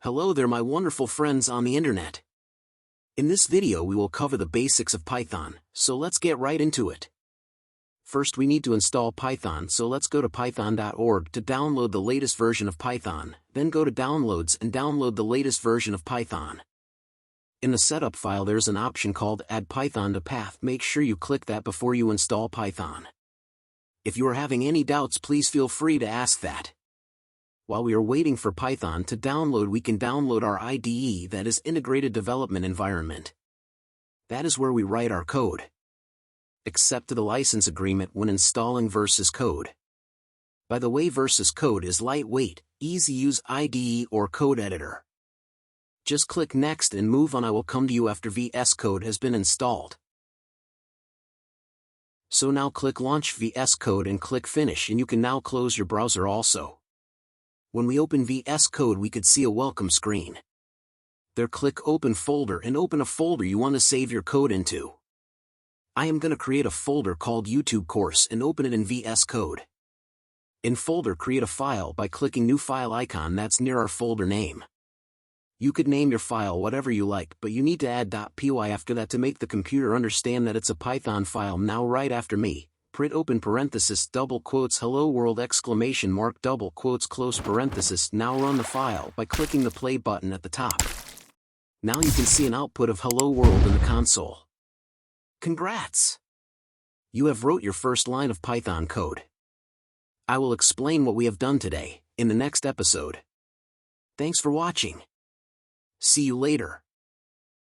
Hello there my wonderful friends on the internet. In this video we will cover the basics of Python, so let's get right into it. First we need to install Python, so let's go to python.org to download the latest version of Python, then go to Downloads and download the latest version of Python. In the setup file there's an option called Add Python to Path. Make sure you click that before you install Python. If you are having any doubts, please feel free to ask that. While we are waiting for Python to download, we can download our IDE, that is Integrated Development Environment. That is where we write our code. Accept the license agreement when installing VS Code. By the way, VS Code is lightweight, easy use IDE or code editor. Just click Next and move on. I will come to you after VS Code has been installed. So now click Launch VS Code and click Finish, and you can now close your browser also. When we open VS Code we could see a welcome screen. There click Open Folder and open a folder you want to save your code into. I am going to create a folder called YouTube course and open it in VS Code. In folder create a file by clicking New File icon that's near our folder name. You could name your file whatever you like, but you need to add .py after that to make the computer understand that it's a Python file. Now right after me, print open parenthesis double quotes hello world exclamation mark double quotes close parenthesis. Now run the file by clicking the play button at the top. Now you can see an output of hello world in the console. Congrats! You have wrote your first line of Python code. I will explain what we have done today in the next episode. Thanks for watching. See you later.